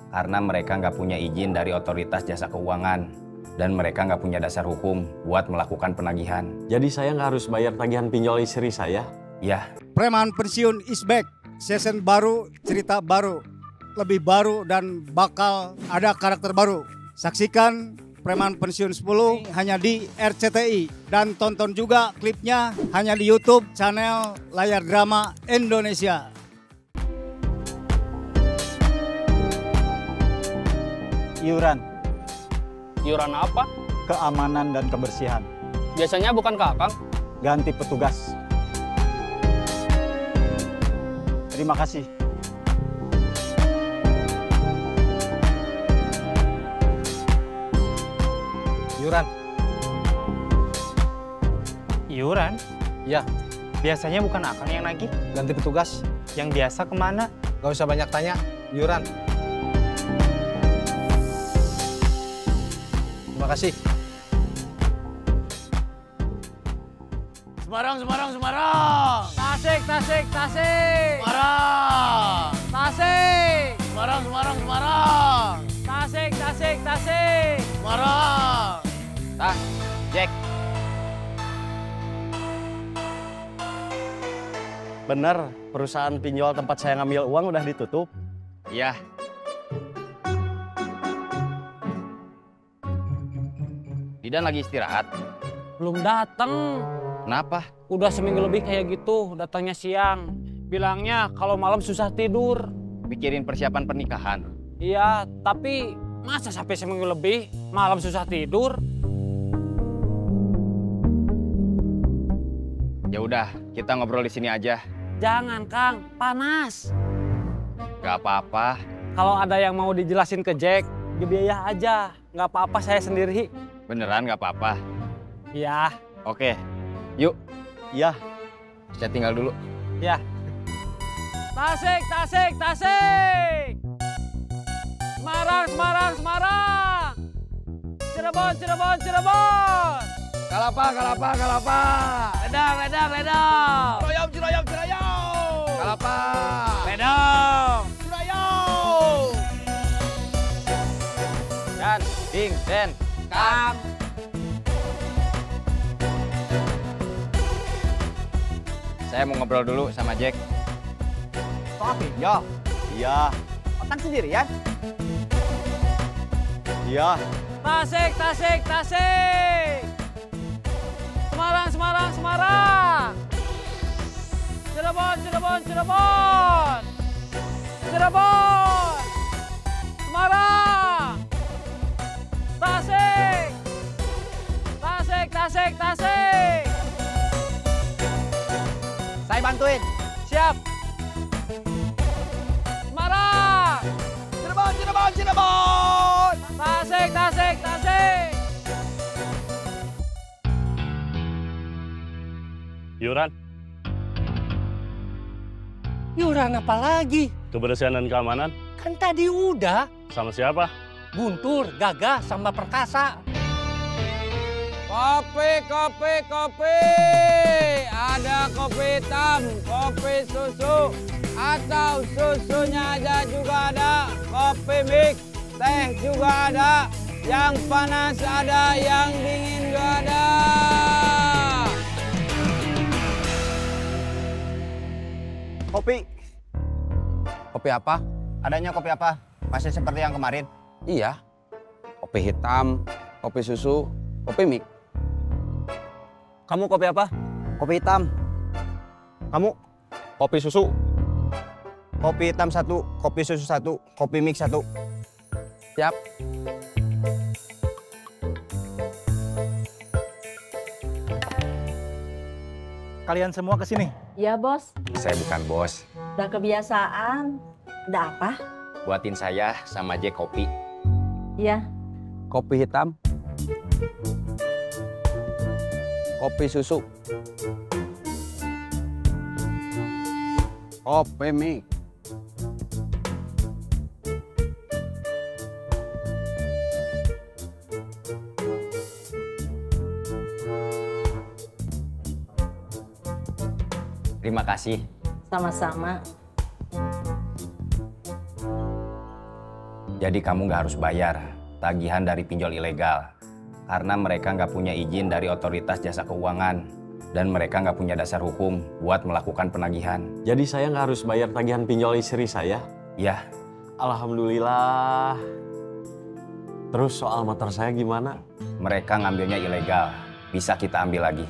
karena mereka nggak punya izin dari otoritas jasa keuangan dan mereka nggak punya dasar hukum buat melakukan penagihan. Jadi saya nggak harus bayar tagihan pinjol istri saya? Ya. Preman pensiun is back. Season baru, cerita baru, lebih baru dan bakal ada karakter baru. Saksikan Preman Pensiun 10 hanya di RCTI dan tonton juga klipnya hanya di YouTube channel Layar Drama Indonesia. Iuran, Iuran apa? keamanan dan kebersihan. Biasanya bukan ke Akang. Ganti petugas. Terima kasih. Iuran. Iuran? Ya, Biasanya bukan Akang yang nagih. ganti petugas. Yang biasa kemana? Gak usah banyak tanya. Iuran. Terima kasih. Semarang, Semarang, Semarang. Tasik, Tasik, Tasik. Semarang. Tasik. Semarang, Semarang, Semarang. Tasik, Tasik, Tasik. Semarang. Jack. Bener, perusahaan pinjol tempat saya ngambil uang udah ditutup. Iya. Didan lagi istirahat. Belum datang. Kenapa? Udah seminggu lebih kayak gitu, datangnya siang. Bilangnya kalau malam susah tidur. Mikirin persiapan pernikahan. Iya, tapi masa sampai seminggu lebih malam susah tidur? Ya udah, kita ngobrol di sini aja. Jangan, Kang, panas. Gak apa-apa. Kalau ada yang mau dijelasin ke Jack, biaya aja. Nggak apa-apa, saya sendiri. Beneran gak apa-apa. Iya, Oke, yuk. Iya. Saya tinggal dulu. ya. Tasik, Tasik, Tasik. Semarang, Semarang, Semarang. Cirebon, Cirebon, Cirebon. Kalapa, Kalapa, Kalapa. Ledang, Ledang, Ledang. Ciroyom, Ciroyom, Ciroyom. Kalapa. Ledang. Ciroyom. Dan, Ding, Den, Kang. saya mau ngobrol dulu sama Jack. Soal pinjol, Iya. Akang sendirian. Iya. Tasik, Tasik, Tasik. Semarang, Semarang, Semarang. Cirebon, Cirebon, Cirebon. Cirebon. Semarang. Tasik. Tasik, Tasik, Tasik. Saya bantuin. Siap. Semarang. Cirebon, Cirebon, Cirebon. Tasik, Tasik, Tasik. Iuran, Iuran apa lagi? kebersihan dan keamanan. Kan tadi udah. Sama siapa? Guntur, Gagah, sama Perkasa. Kopi, kopi, kopi. Ada kopi hitam, kopi susu, atau susunya aja juga ada. Kopi mix, teh juga ada. Yang panas ada, yang dingin juga ada. Kopi. Kopi apa? Adanya kopi apa? Masih seperti yang kemarin? Iya. Kopi hitam, kopi susu, kopi mix. Kamu kopi apa? Kopi hitam. Kamu? Kopi susu. Kopi hitam 1, kopi susu 1, kopi mix 1. Siap. Kalian semua ke sini. Ya, Bos. Saya bukan bos. Udah kebiasaan. Ada apa? Buatin saya sama Jack kopi. Ya. Kopi hitam. Kopi susu. Kopi mix. Terima kasih. Sama-sama. Jadi kamu nggak harus bayar tagihan dari pinjol ilegal. Karena mereka nggak punya izin dari otoritas jasa keuangan. Dan mereka nggak punya dasar hukum buat melakukan penagihan. Jadi saya nggak harus bayar tagihan pinjol istri saya? Ya. Alhamdulillah. Terus soal motor saya gimana? Mereka ngambilnya ilegal. Bisa kita ambil lagi.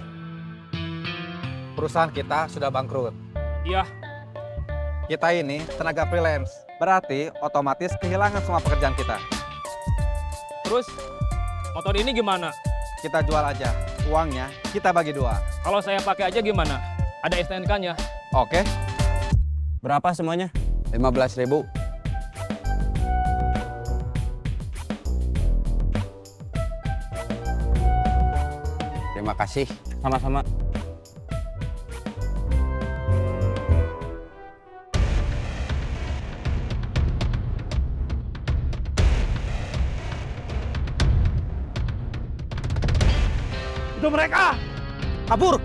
Perusahaan kita sudah bangkrut. Iya. Kita ini tenaga freelance. Berarti otomatis kehilangan semua pekerjaan kita. Terus, motor ini gimana? Kita jual aja. Uangnya kita bagi 2. Kalau saya pakai aja gimana? Ada STNK-nya. Oke. Berapa semuanya? 15.000. Terima kasih. Sama-sama. Itu mereka! Kabur!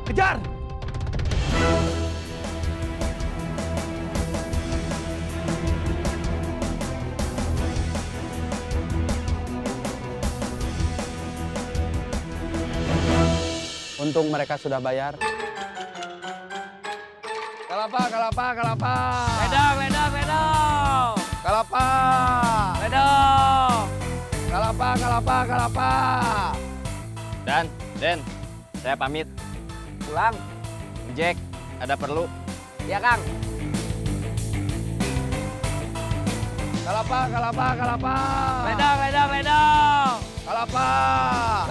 Kejar! Untung mereka sudah bayar. Kalapa, kalapa, kalapa! Ledang, ledang, ledang. Kalapa! Ledang. Kalapa, kalapa, kalapa! Den, saya pamit. Pulang. Jack, ada perlu. Ya, Kang. Kalapa, kalapa, kalapa! Ledang, ledang, ledang. Kalapa!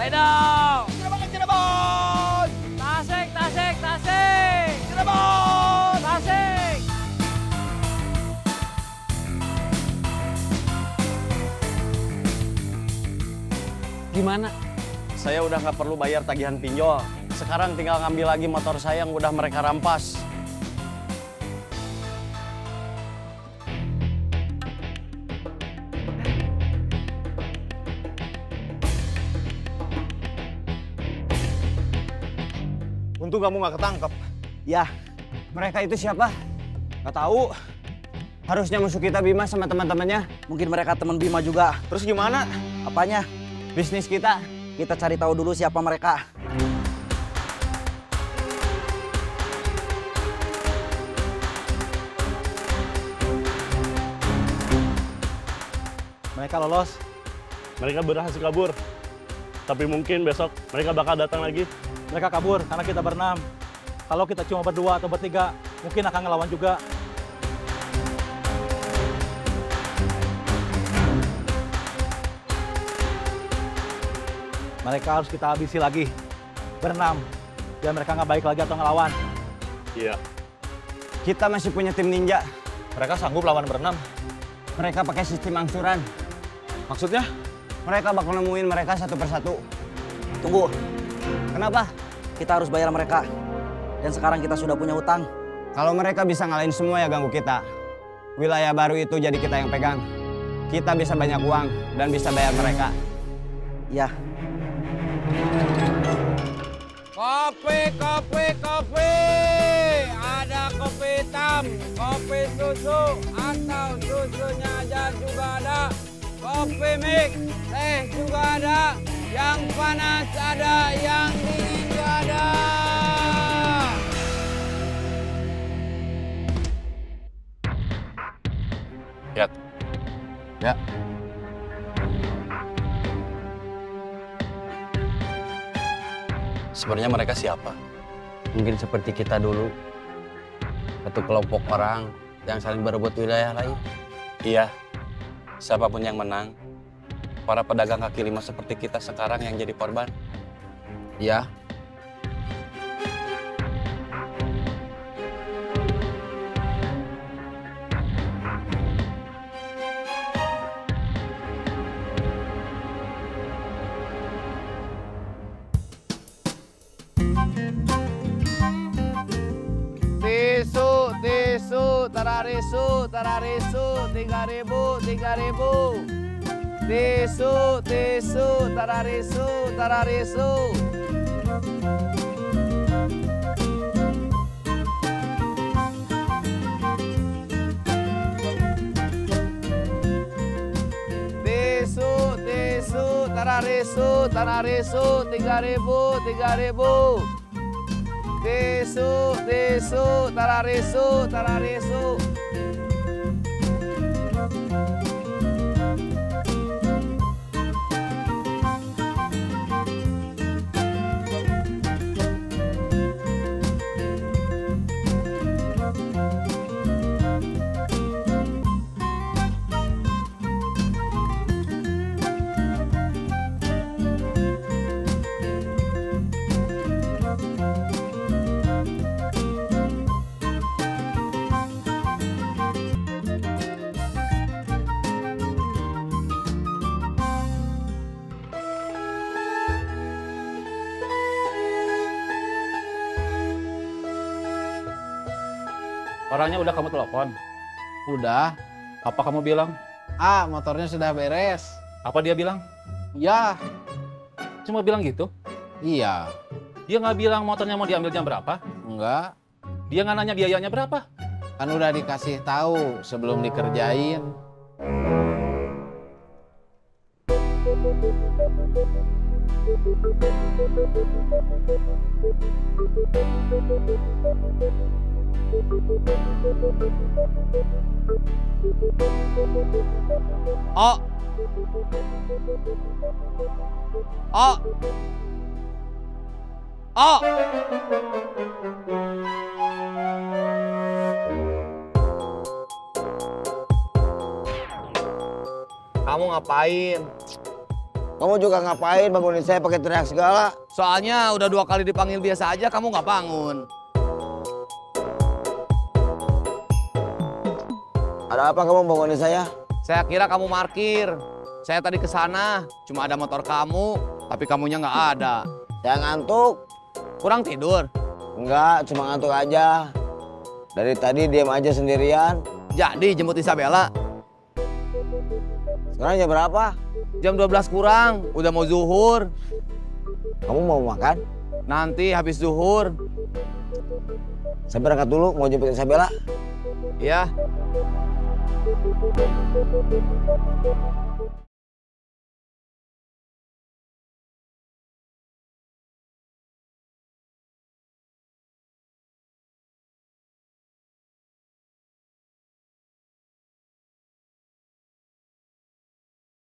Ledang. Cirebon, Cirebon! Tasik, tasik, tasik. Cirebon! Tasik. Gimana? Saya udah nggak perlu bayar tagihan pinjol. Sekarang tinggal ngambil lagi motor saya yang udah mereka rampas. Untung kamu nggak ketangkep. Ya, mereka itu siapa? Nggak tahu. Harusnya musuh kita Bima sama teman-temannya. Mungkin mereka teman Bima juga. Terus gimana? Apanya? Bisnis kita. Kita cari tahu dulu siapa mereka. Mereka lolos. Mereka berhasil kabur. Tapi mungkin besok mereka bakal datang lagi. Mereka kabur karena kita berenam. Kalau kita cuma berdua atau bertiga, mungkin akan ngelawan juga. Mereka harus kita habisi lagi. Berenam. Biar mereka nggak baik lagi atau ngelawan. Iya. Kita masih punya tim ninja. Mereka sanggup lawan berenam. Mereka pakai sistem angsuran. Maksudnya? Mereka bakal nemuin mereka satu persatu. Tunggu. Kenapa? Kita harus bayar mereka. Dan sekarang kita sudah punya hutang. Kalau mereka bisa ngalahin semua ya ganggu kita. Wilayah baru itu jadi kita yang pegang. Kita bisa banyak uang dan bisa bayar mereka. Ya. Kopi, kopi, kopi. Ada kopi hitam, kopi susu, atau susunya aja juga ada. Kopi mix, teh juga ada. Yang panas ada, yang dingin juga ada. Lihat. Ya. Sebenarnya mereka siapa? Mungkin seperti kita dulu. Satu kelompok orang yang saling berebut wilayah lain. Iya. Siapapun yang menang, para pedagang kaki lima seperti kita sekarang yang jadi korban. Iya. Tisu, tisu, tararisu, tararisu, 3.000, 3.000. Tisu, tisu, tararisu, tararisu. risu, tanah risu, 3.000, 3.000. Tisu, tisu, tanah risu, tanah risu. Orangnya udah kamu telepon? Udah. Apa kamu bilang? Ah, motornya sudah beres. Apa dia bilang? Ya. Cuma bilang gitu? Iya. Dia nggak bilang motornya mau diambil jam berapa? Enggak. Dia nggak nanya biayanya berapa? Kan udah dikasih tahu sebelum dikerjain. Oh. Oh. Oh. Kamu ngapain? Kamu juga ngapain bangunin saya pakai teriak segala? Soalnya udah 2 kali dipanggil biasa aja kamu nggak bangun. Ada apa kamu bangunin saya? Saya kira kamu parkir. Saya tadi ke sana, cuma ada motor kamu, tapi kamunya nggak ada. Saya ngantuk. Kurang tidur? Enggak, cuma ngantuk aja. Dari tadi diam aja sendirian. Jadi jemput Isabella. Sekarang jam berapa? Jam 12 kurang, udah mau zuhur. Kamu mau makan? Nanti habis zuhur. Saya berangkat dulu, mau jemput Isabella. Iya.